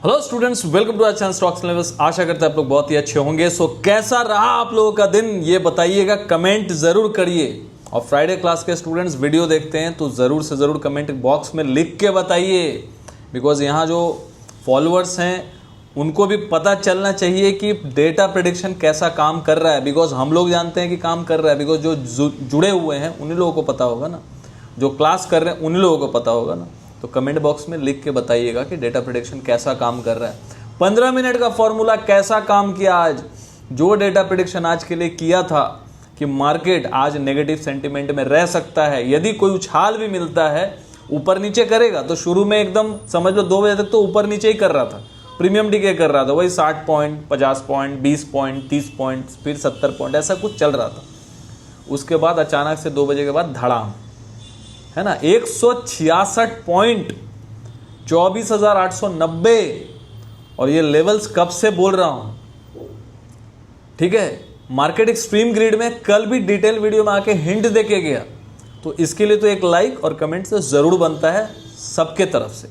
Hello students, welcome to our channel stocks levels. आशा करते हैं आप लोग बहुत ही अच्छे होंगे। सो कैसा रहा आप लोगों का दिन ये बताइएगा, कमेंट जरूर करिए। और फ्राइडे क्लास के स्टूडेंट्स वीडियो देखते हैं तो ज़रूर से ज़रूर कमेंट बॉक्स में लिख के बताइए, बिकॉज यहाँ जो फॉलोअर्स हैं उनको भी पता चलना चाहिए कि डेटा प्रेडिक्शन कैसा काम कर रहा है। बिकॉज हम लोग जानते हैं कि काम कर रहा है, बिकॉज जो जुड़े हुए हैं उन्हीं लोगों को पता होगा ना, जो क्लास कर रहे हैं उन्हीं लोगों को पता होगा ना। तो कमेंट बॉक्स में लिख के बताइएगा कि डेटा प्रेडिक्शन कैसा काम कर रहा है। 15 मिनट का फॉर्मूला कैसा काम किया आज। जो डेटा प्रेडिक्शन आज के लिए किया था कि मार्केट आज नेगेटिव सेंटिमेंट में रह सकता है, यदि कोई उछाल भी मिलता है ऊपर नीचे करेगा तो शुरू में एकदम समझ लो 2 बजे तक तो ऊपर नीचे ही कर रहा था, प्रीमियम डीके कर रहा था, वही 60 पॉइंट 50 पॉइंट 20 पॉइंट 30 पॉइंट फिर 70 पॉइंट ऐसा कुछ चल रहा था। उसके बाद अचानक से 2 बजे के बाद धड़ाम, है ना, 166 पॉइंट 24,890। और ये लेवल्स कब से बोल रहा हूं, ठीक है। मार्केट एक्सट्रीम ग्रिड में कल भी डिटेल वीडियो में आके हिंट देके गया, तो इसके लिए तो एक लाइक और कमेंट से जरूर बनता है सबके तरफ से।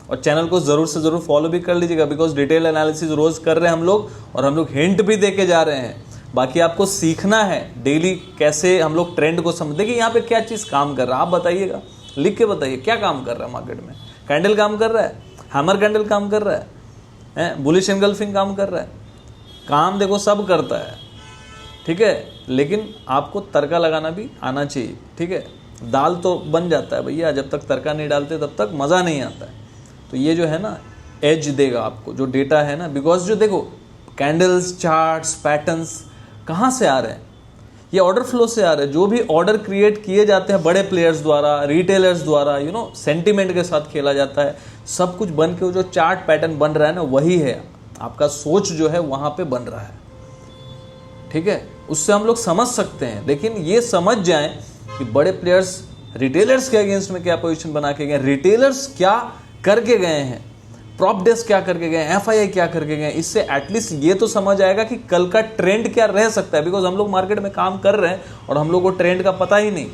और चैनल को जरूर से जरूर फॉलो भी कर लीजिएगा, बिकॉज डिटेल एनालिसिस रोज कर रहे हैं हम लोग और हम लोग हिंट भी देके जा रहे हैं। बाकी आपको सीखना है डेली कैसे हम लोग ट्रेंड को समझ, देखिए यहाँ पे क्या चीज़ काम कर रहा है आप बताइएगा, लिख के बताइए क्या काम कर रहा है मार्केट में। कैंडल काम कर रहा है, हैमर कैंडल काम कर रहा है, बुलिश एंगल्फिंग काम कर रहा है, काम देखो सब करता है, ठीक है। लेकिन आपको तड़का लगाना भी आना चाहिए, ठीक है। दाल तो बन जाता है भैया, जब तक तड़का नहीं डालते तब तक मज़ा नहीं आता है। तो ये जो है ना एज देगा आपको जो डेटा है ना, बिकॉज जो देखो कैंडल्स चार्ट्स पैटर्न्स कहाँ से आ रहे हैं, ये ऑर्डर फ्लो से आ रहे हैं। जो भी ऑर्डर क्रिएट किए जाते हैं बड़े प्लेयर्स द्वारा, रिटेलर्स द्वारा, सेंटिमेंट के साथ खेला जाता है, सब कुछ बन के जो चार्ट पैटर्न बन रहा है ना वही है आपका सोच जो है वहाँ पे बन रहा है, ठीक है। उससे हम लोग समझ सकते हैं, लेकिन ये समझ जाएं कि बड़े प्लेयर्स रिटेलर्स के अगेंस्ट में क्या पोजीशन बना के गए, रिटेलर्स क्या करके गए हैं, प्रॉप डेस्क क्या करके गए, एफआईआई क्या करके गए। इससे एटलीस्ट ये तो समझ आएगा कि कल का ट्रेंड क्या रह सकता है। बिकॉज हम लोग मार्केट में काम कर रहे हैं और हम लोग को ट्रेंड का पता ही नहीं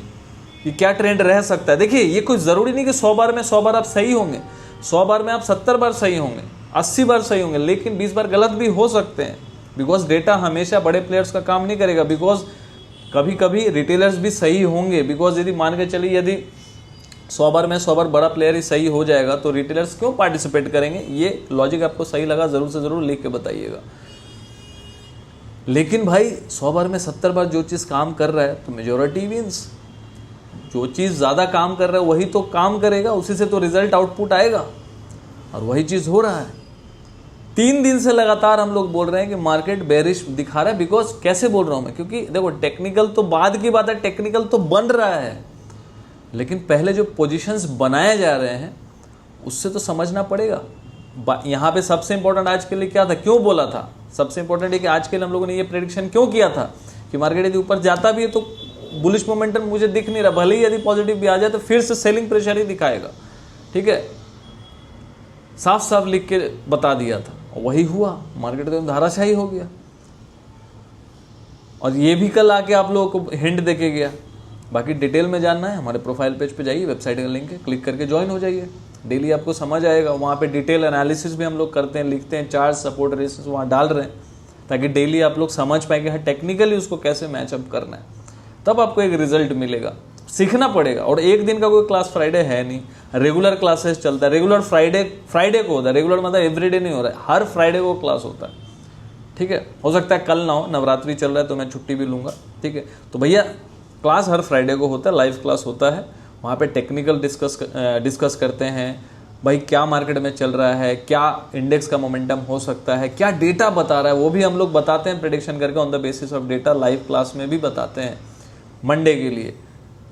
कि क्या ट्रेंड रह सकता है। देखिए ये कोई ज़रूरी नहीं कि 100 बार में 100 बार आप सही होंगे, 100 बार में आप 70 बार सही होंगे, 80 बार सही होंगे, लेकिन 20 बार गलत भी हो सकते हैं। बिकॉज डेटा हमेशा बड़े प्लेयर्स का काम नहीं करेगा, बिकॉज कभी कभी रिटेलर्स भी सही होंगे। बिकॉज यदि मान के चलिए यदि 100 बार में 100 बार बड़ा प्लेयर ही सही हो जाएगा तो रिटेलर्स क्यों पार्टिसिपेट करेंगे। ये लॉजिक आपको सही लगा जरूर से जरूर लिख के बताइएगा। लेकिन भाई 100 बार में 70 बार जो चीज़ काम कर रहा है तो मेजोरिटी विंस। जो चीज़ ज़्यादा काम कर रहा है वही तो काम करेगा, उसी से तो रिजल्ट आउटपुट आएगा, और वही चीज़ हो रहा है। 3 दिन से लगातार हम लोग बोल रहे हैं कि मार्केट बेरिश दिखा रहा है। बिकॉज कैसे बोल रहा हूँ मैं, क्योंकि देखो टेक्निकल तो बाद की बात है, टेक्निकल तो बन रहा है, लेकिन पहले जो पोजीशंस बनाए जा रहे हैं उससे तो समझना पड़ेगा। यहाँ पे सबसे इंपॉर्टेंट आज के लिए क्या था, क्यों बोला था, सबसे इंपॉर्टेंट है कि आज के लिए हम लोगों ने ये प्रेडिक्शन क्यों किया था कि मार्केट यदि ऊपर जाता भी है तो बुलिश मोमेंटम मुझे दिख नहीं रहा, भले ही यदि पॉजिटिव भी आ जाए तो फिर से सेलिंग प्रेशर ही दिखाएगा, ठीक है। साफ साफ लिख के बता दिया था और वही हुआ, मार्केट तो धाराशाही हो गया। और ये भी कल आके आप लोगों को हिंट देके गया। बाकी डिटेल में जानना है हमारे प्रोफाइल पेज पे जाइए, वेबसाइट का लिंक है, क्लिक करके ज्वाइन हो जाइए। डेली आपको समझ आएगा, वहाँ पे डिटेल एनालिसिस भी हम लोग करते हैं, लिखते हैं, चार्ट सपोर्ट रेसिस वहाँ डाल रहे हैं, ताकि डेली आप लोग समझ पाएंगे टेक्निकली उसको कैसे मैचअप करना है। तब आपको एक रिजल्ट मिलेगा। सीखना पड़ेगा। और एक दिन का कोई क्लास फ्राइडे है नहीं, रेगुलर क्लासेस चलता है। रेगुलर फ्राइडे को होता है, रेगुलर मतलब एवरीडे नहीं हो रहा है, हर फ्राइडे को क्लास होता है, ठीक है। हो सकता है कल ना हो, नवरात्रि चल रहा है तो मैं छुट्टी भी लूँगा, ठीक है। तो भैया क्लास हर फ्राइडे को होता है, लाइव क्लास होता है। वहाँ पे टेक्निकल डिस्कस करते हैं भाई क्या मार्केट में चल रहा है, क्या इंडेक्स का मोमेंटम हो सकता है, क्या डेटा बता रहा है वो भी हम लोग बताते हैं प्रेडिक्शन करके on the basis of data. Live class में भी बताते हैं मंडे के लिए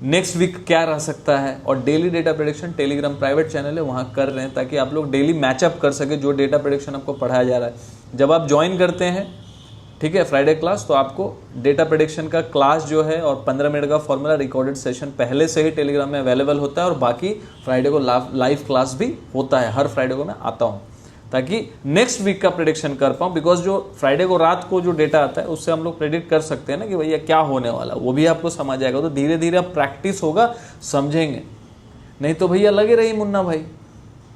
नेक्स्ट वीक क्या रह सकता है। और daily data prediction Telegram private channel है वहाँ कर रहे हैं, ताकि आप लोग डेली मैचअप कर सके जो डेटा प्रेडिक्शन आपको पढ़ाया जा रहा है। जब आप ज्वाइन करते हैं, ठीक है, फ्राइडे क्लास, तो आपको डेटा प्रेडिक्शन का क्लास जो है और 15 मिनट का फॉर्मूला रिकॉर्डेड सेशन पहले से ही टेलीग्राम में अवेलेबल होता है। और बाकी फ्राइडे को लाइव क्लास भी होता है, हर फ्राइडे को मैं आता हूँ, ताकि नेक्स्ट वीक का प्रेडिक्शन कर पाऊँ। बिकॉज जो फ्राइडे को रात को जो डेटा आता है उससे हम लोग प्रेडिक्ट कर सकते हैं ना कि भैया क्या होने वाला, वो भी आपको समझ आएगा। तो धीरे धीरे अब प्रैक्टिस होगा, समझेंगे। नहीं तो भैया लगे रही मुन्ना भाई,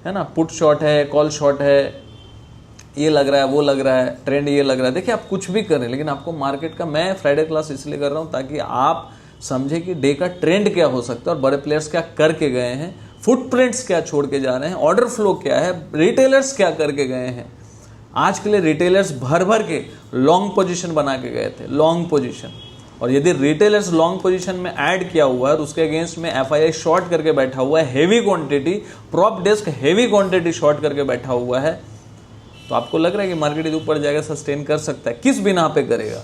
है ना, पुट शॉर्ट है, कॉल शॉर्ट है, ये लग रहा है, वो लग रहा है, ट्रेंड ये लग रहा है। देखिए आप कुछ भी करें, लेकिन आपको मार्केट का, मैं फ्राइडे क्लास इसलिए कर रहा हूँ ताकि आप समझे कि डे का ट्रेंड क्या हो सकता है और बड़े प्लेयर्स क्या करके गए हैं, फुटप्रिंट्स क्या छोड़ के जा रहे हैं, ऑर्डर फ्लो क्या है, रिटेलर्स क्या करके गए हैं। आज के लिए रिटेलर्स भर भर के लॉन्ग पोजीशन बना के गए थे, लॉन्ग पोजीशन। और यदि रिटेलर्स लॉन्ग पोजीशन में ऐड किया हुआ है और उसके अगेंस्ट में एफआईआई शॉर्ट करके बैठा हुआ है, heavy quantity, prop desk heavy quantity short करके बैठा हुआ है, तो आपको लग रहा है कि मार्केट इधर ऊपर जाएगा, सस्टेन कर सकता है? किस बिना पे करेगा?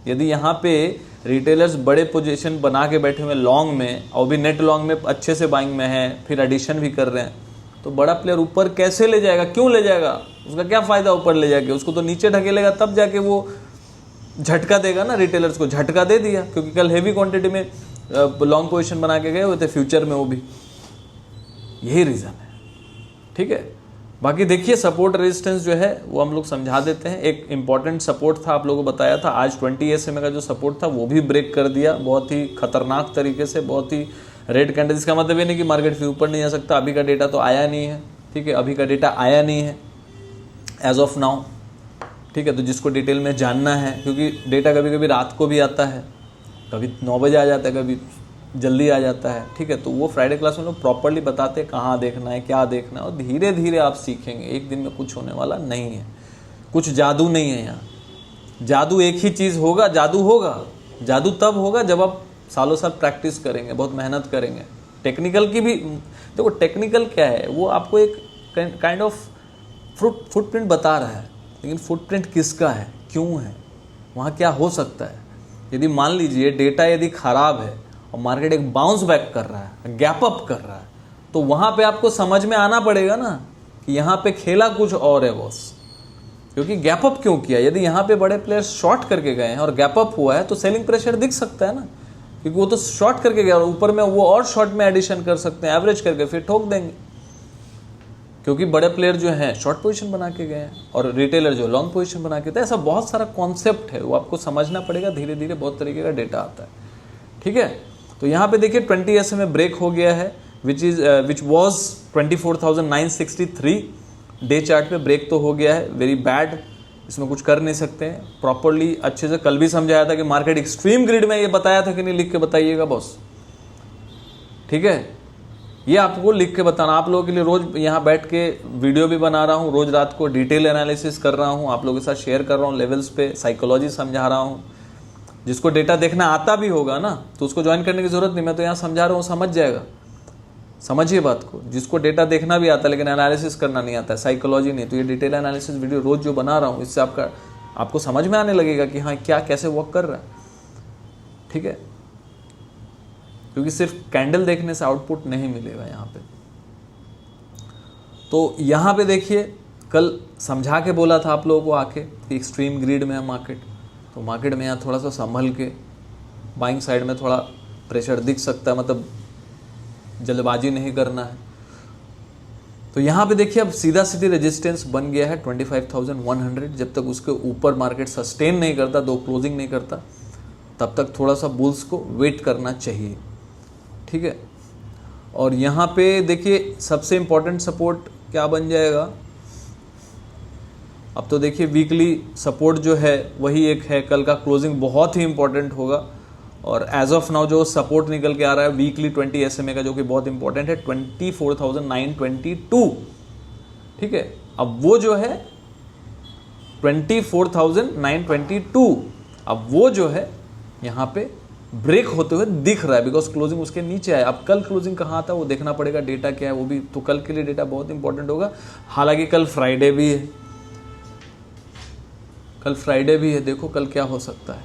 यदि यहाँ पे रिटेलर्स बड़े पोजीशन बना के बैठे हुए लॉन्ग में और भी नेट लॉन्ग में अच्छे से बाइंग में है, फिर एडिशन भी कर रहे हैं, तो बड़ा प्लेयर ऊपर कैसे ले जाएगा? क्यों ले जाएगा? उसका क्या फायदा ऊपर ले जाके? उसको तो नीचे ढकेलेगा, तब जाके वो झटका देगा ना। रिटेलर्स को झटका दे दिया क्योंकि कल हेवी क्वांटिटी में लॉन्ग पोजीशन बना के गए हुए थे, फ्यूचर में वो भी, यही रीजन है। ठीक है, बाकी देखिए सपोर्ट रेजिस्टेंस जो है वो हम लोग समझा देते हैं। एक इंपॉर्टेंट सपोर्ट था, आप लोगों को बताया था, आज 20 SMA का जो सपोर्ट था वो भी ब्रेक कर दिया बहुत ही खतरनाक तरीके से, बहुत ही रेड कैंडल। इसका मतलब ये नहीं कि मार्केट फिर ऊपर नहीं जा सकता। अभी का डेटा तो आया नहीं है, ठीक है, अभी का डेटा आया नहीं है एज ऑफ नाउ, ठीक है। तो जिसको डिटेल में जानना है, क्योंकि डेटा कभी कभी रात को भी आता है, कभी 9 बजे आ जाता है, कभी जल्दी आ जाता है, ठीक है, तो वो फ्राइडे क्लास में लोग प्रॉपरली बताते हैं कहाँ देखना है, क्या देखना है, और धीरे धीरे आप सीखेंगे। एक दिन में कुछ होने वाला नहीं है, कुछ जादू नहीं है यहाँ। जादू एक ही चीज़ होगा, जादू होगा, जादू तब होगा जब आप सालों साल प्रैक्टिस करेंगे, बहुत मेहनत करेंगे। टेक्निकल की भी देखो, टेक्निकल क्या है, वो आपको एक काइंड ऑफ फुटप्रिंट बता रहा है, लेकिन फुटप्रिंट किसका है, क्यों है, वहाँ क्या हो सकता है। यदि मान लीजिए डेटा यदि खराब है और मार्केट एक बाउंस बैक कर रहा है, गैप अप कर रहा है, तो वहाँ पे आपको समझ में आना पड़ेगा ना कि यहाँ पे खेला कुछ और है बॉस। क्योंकि गैप अप क्यों किया? यदि यहाँ पे बड़े प्लेयर्स शॉर्ट करके गए हैं और गैप अप हुआ है तो सेलिंग प्रेशर दिख सकता है ना, क्योंकि वो तो शॉर्ट करके गया और ऊपर में वो और शॉर्ट में एडिशन कर सकते हैं, एवरेज करके फिर ठोक देंगे। क्योंकि बड़े प्लेयर जो हैं शॉर्ट पोजीशन बना के गए हैं और रिटेलर जो लॉन्ग पोजीशन बना के, तो ऐसा बहुत सारा कॉन्सेप्ट है, वो आपको समझना पड़ेगा। धीरे धीरे बहुत तरीके का डेटा आता है, ठीक है। तो यहाँ पे देखिए 20 SMA ब्रेक हो गया है, विच वॉज 24,963 डे चार्ट पे ब्रेक तो हो गया है। वेरी बैड, इसमें कुछ कर नहीं सकते हैं। प्रॉपरली अच्छे से कल भी समझाया था कि मार्केट एक्सट्रीम ग्रिड में, ये बताया था कि नहीं, लिख के बताइएगा बॉस, ठीक है। ये आपको लिख के बताना, आप लोगों के लिए रोज यहाँ बैठ के वीडियो भी बना रहा हूँ, रोज रात को डिटेल एनालिसिस कर रहा हूँ, आप लोगों के साथ शेयर कर रहा हूँ, लेवल्स पे साइकोलॉजी समझा रहा हूँ। जिसको डेटा देखना आता भी होगा ना, तो उसको ज्वाइन करने की जरूरत नहीं, मैं तो यहाँ समझा रहा हूँ, समझ जाएगा। समझिए बात को, जिसको डेटा देखना भी आता है लेकिन एनालिसिस करना नहीं आता है, साइकोलॉजी नहीं, तो ये डिटेल एनालिसिस वीडियो रोज जो बना रहा हूँ, इससे आपको समझ में आने लगेगा कि हाँ क्या कैसे वर्क कर रहा है, ठीक है। क्योंकि सिर्फ कैंडल देखने से आउटपुट नहीं मिलेगा यहाँ पे। तो यहाँ पे देखिए कल समझा के बोला था आप लोगों को आके कि एक्सट्रीम ग्रीड में है मार्केट, तो मार्केट में यहाँ थोड़ा सा संभल के, बाइंग साइड में थोड़ा प्रेशर दिख सकता है, मतलब जल्दबाजी नहीं करना है। तो यहाँ पे देखिए अब सीधा सीधी रेजिस्टेंस बन गया है 25,100। जब तक उसके ऊपर मार्केट सस्टेन नहीं करता, दो क्लोजिंग नहीं करता, तब तक थोड़ा सा बुल्स को वेट करना चाहिए, ठीक है। और यहाँ पे देखिए सबसे इंपॉर्टेंट सपोर्ट क्या बन जाएगा, अब तो देखिए वीकली सपोर्ट जो है वही एक है, कल का क्लोजिंग बहुत ही इंपॉर्टेंट होगा। और एज ऑफ नाउ जो सपोर्ट निकल के आ रहा है वीकली 20 SMA का, जो कि बहुत इंपॉर्टेंट है, 24,922, ठीक है। अब वो जो है 24,922, अब वो जो है यहाँ पे ब्रेक होते हुए दिख रहा है, बिकॉज क्लोजिंग उसके नीचे है। अब कल क्लोजिंग कहाँ था वो देखना पड़ेगा, डेटा क्या है वो भी, तो कल के लिए डेटा बहुत इंपॉर्टेंट होगा। हालांकि कल फ्राइडे भी है, कल फ्राइडे भी है, देखो कल क्या हो सकता है,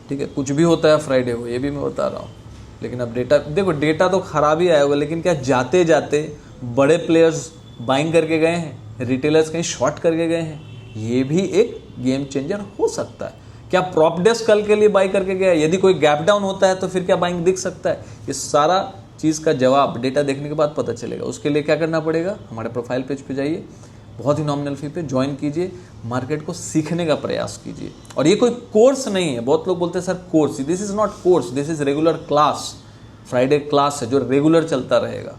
ठीक है। कुछ भी होता है फ्राइडे को, ये भी मैं बता रहा हूँ। लेकिन अब डेटा देखो, डेटा तो खराब ही आया होगा, लेकिन क्या जाते जाते बड़े प्लेयर्स बाइंग करके गए हैं, रिटेलर्स कहीं शॉर्ट करके गए हैं, ये भी एक गेम चेंजर हो सकता है। क्या प्रॉप डेस्क कल के लिए बाई करके गया? यदि कोई गैप डाउन होता है तो फिर क्या बाइंग दिख सकता है? ये सारा चीज़ का जवाब डेटा देखने के बाद पता चलेगा। उसके लिए क्या करना पड़ेगा, हमारे प्रोफाइल पेज पे जाइए, बहुत ही नॉमिनल फी पे ज्वाइन कीजिए, मार्केट को सीखने का प्रयास कीजिए। और ये कोई कोर्स नहीं है, बहुत लोग बोलते हैं sir course, this is not course, this is regular class. Friday class है जो रेगुलर चलता रहेगा,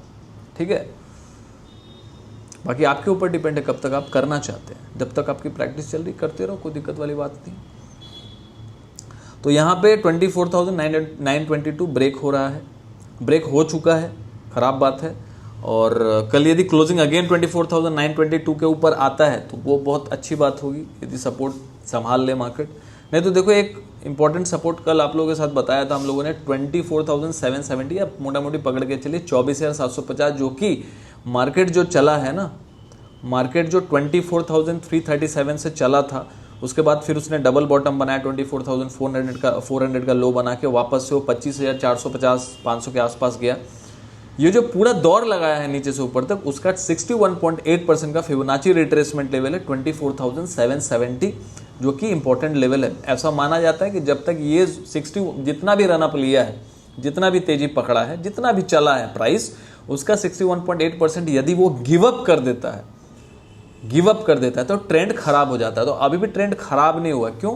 ठीक है। बाकी आपके ऊपर डिपेंड है कब तक आप करना चाहते हैं। जब तक आपकी प्रैक्टिस चल रही करते रहो, कोई दिक्कत वाली बात नहीं। तो यहाँ पे 24,922 ब्रेक हो रहा है, ब्रेक हो चुका है, ख़राब बात है। और कल यदि क्लोजिंग अगेन 24,922 के ऊपर आता है तो वो बहुत अच्छी बात होगी, यदि सपोर्ट संभाल ले मार्केट। नहीं तो देखो एक इंपॉर्टेंट सपोर्ट कल आप लोगों के साथ बताया था हम लोगों ने 24,770 या मोटा मोटी पकड़ के चलिए 24,750, जो कि मार्केट जो चला है ना, मार्केट जो 24,337 से चला था, उसके बाद फिर उसने डबल बॉटम बनाया 24,400 का लो बना के वापस से वो 25,450 500 के आसपास गया। ये जो पूरा दौर लगाया है नीचे से ऊपर तक, उसका 61.8% का फिबोनाची रिट्रेसमेंट लेवल है 24,770, जो कि इंपॉर्टेंट लेवल है। ऐसा माना जाता है कि जब तक ये 60 जितना भी रनअप लिया है, जितना भी तेजी पकड़ा है, जितना भी चला है प्राइस, उसका 61.8% यदि वो गिव अप कर देता है तो ट्रेंड खराब हो जाता है। तो अभी भी ट्रेंड खराब नहीं हुआ। क्यों?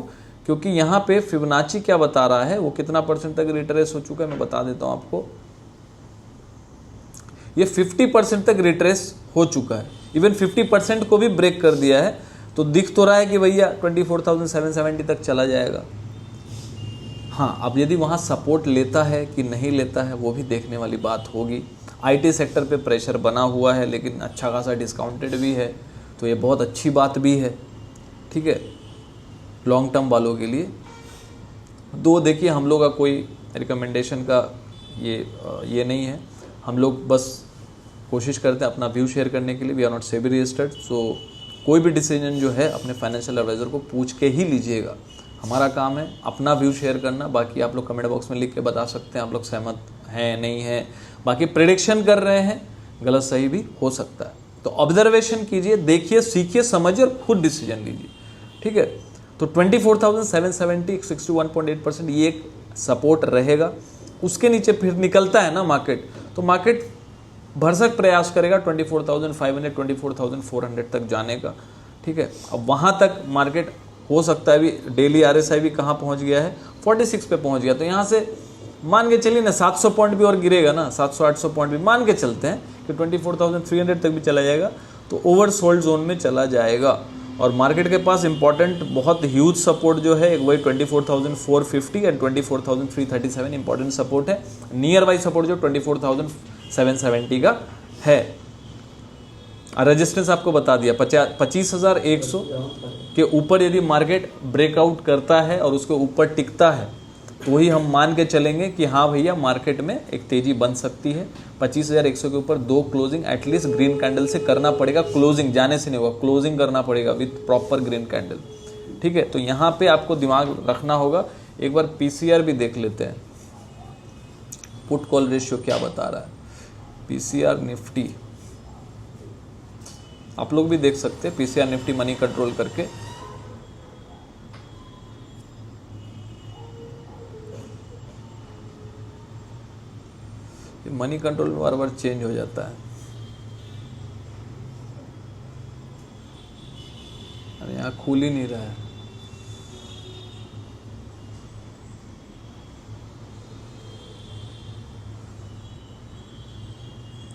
क्योंकि यहाँ पे फिबोनाची क्या बता रहा है, वो कितना परसेंट तक रिट्रेस हो चुका है मैं बता देता हूँ आपको। ये 50% तक रिट्रेस हो चुका है, इवन 50% को भी ब्रेक कर दिया है। तो दिख तो रहा है कि भैया 24,770 तक चला जाएगा। हाँ, अब यदि वहाँ सपोर्ट लेता है कि नहीं लेता है वो भी देखने वाली बात होगी। आईटी सेक्टर पे प्रेशर बना हुआ है, लेकिन अच्छा खासा डिस्काउंटेड भी है, तो ये बहुत अच्छी बात भी है। ठीक है, लॉन्ग टर्म वालों के लिए। दो देखिए, हम लोग का कोई रिकमेंडेशन का ये नहीं है, हम लोग बस कोशिश करते हैं अपना व्यू शेयर करने के लिए। We are not SEBI registered, so कोई भी डिसीजन जो है अपने फाइनेंशियल एडवाइज़र को पूछ के ही लीजिएगा। हमारा काम है अपना व्यू शेयर करना। बाकी आप लोग कमेंट बॉक्स में लिख के बता सकते हैं आप लोग सहमत हैं नहीं हैं। बाकी प्रेडिक्शन कर रहे हैं, गलत सही भी हो सकता है। तो ऑब्जर्वेशन कीजिए, देखिए, सीखिए, समझिए और खुद डिसीजन लीजिए। ठीक है, तो 24,770 61.8% ये एक सपोर्ट रहेगा। उसके नीचे फिर निकलता है ना मार्केट, तो मार्केट भरसक प्रयास करेगा 24,500 24,400 तक जाने का। ठीक है, अब वहाँ तक मार्केट हो सकता है। अभी डेली RSI भी कहाँ पहुँच गया है, 46 पे पहुँच गया। तो यहाँ से मान के चलिए ना 700 पॉइंट भी और गिरेगा ना, 700-800 पॉइंट भी मान के चलते हैं कि 24,300 तक भी चला जाएगा, तो ओवरसोल्ड जोन में चला जाएगा। और मार्केट के पास इंपॉर्टेंट बहुत ह्यूज सपोर्ट जो है, एक वही 24,450 एंड 24,337 इंपॉर्टेंट सपोर्ट है। नियर बाई सपोर्ट जो 24,770 का है। रेजिस्टेंस आपको बता दिया 25,100 के ऊपर यदि मार्केट ब्रेकआउट करता है और उसके ऊपर टिकता है, तो वही हम मान के चलेंगे कि हाँ भैया मार्केट में एक तेजी बन सकती है। 25,100 के ऊपर 2 क्लोजिंग एटलीस्ट ग्रीन कैंडल से करना पड़ेगा। क्लोजिंग जाने से नहीं होगा, क्लोजिंग करना पड़ेगा विथ प्रॉपर ग्रीन कैंडल। ठीक है, तो यहाँ पे आपको दिमाग रखना होगा। एक बार PCR भी देख लेते हैं, पुट कॉल रेशियो क्या बता रहा है। PCR निफ्टी आप लोग भी देख सकते हैं, PCR निफ्टी मनी कंट्रोल करके। मनी कंट्रोल बार बार चेंज हो जाता है, अरे यहाँ खुल ही नहीं रहा है।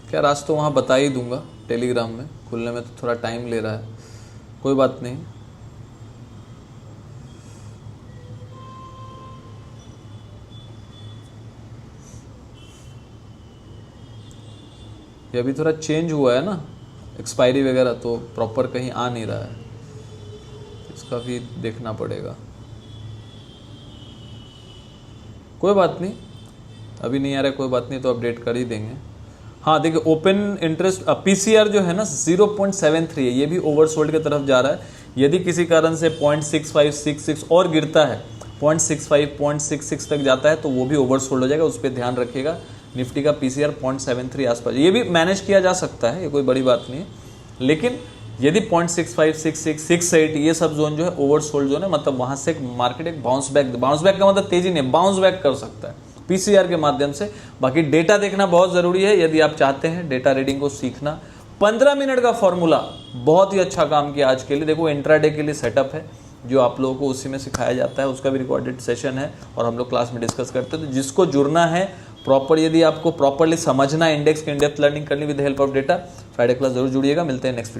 क्या आज तो वहाँ बता ही दूंगा टेलीग्राम में, खुलने में तो थोड़ा टाइम ले रहा है, कोई बात नहीं। ये अभी थोड़ा चेंज हुआ है ना एक्सपायरी वगैरह, तो प्रॉपर कहीं आ नहीं रहा है, इसका भी देखना पड़ेगा। कोई बात नहीं, अभी नहीं आ रहा है, कोई बात नहीं, तो अपडेट कर ही देंगे। हाँ देखिए, ओपन इंटरेस्ट PCR जो है ना 0.73 है, ये भी ओवरसोल्ड की तरफ जा रहा है। यदि किसी कारण से 0.6566 और गिरता है, 0.65 0.66 तक जाता है, तो वो भी ओवरसोल्ड हो जाएगा, उस पर ध्यान रखिएगा। निफ्टी का PCR 0.73 आसपास, ये भी मैनेज किया जा सकता है, ये कोई बड़ी बात नहीं है। लेकिन यदि 0.65 66 68 ये सब जोन जो है ओवरसोल्ड जोन है, मतलब वहाँ से मार्केट एक बाउंस बैक का मतलब तेजी नहीं, बाउंस बैक कर सकता है PCR के माध्यम से। बाकी डेटा देखना बहुत ज़रूरी है यदि आप चाहते हैं डेटा रीडिंग को सीखना। 15 मिनट का फॉर्मूला बहुत ही अच्छा काम किया आज के लिए। देखो इंट्राडे के लिए सेटअप है जो आप लोगों को उसी में सिखाया जाता है, उसका भी रिकॉर्डेड सेशन है और हम लोग क्लास में डिस्कस करते हैं। तो जिसको जुड़ना है प्रॉपर यदि आपको प्रॉपरली समझना है इंडेक्स की इन डेप्थ लर्निंग करनी with help of data, Friday class जरूर जुड़िएगा। मिलते हैं नेक्स्ट वीडियो।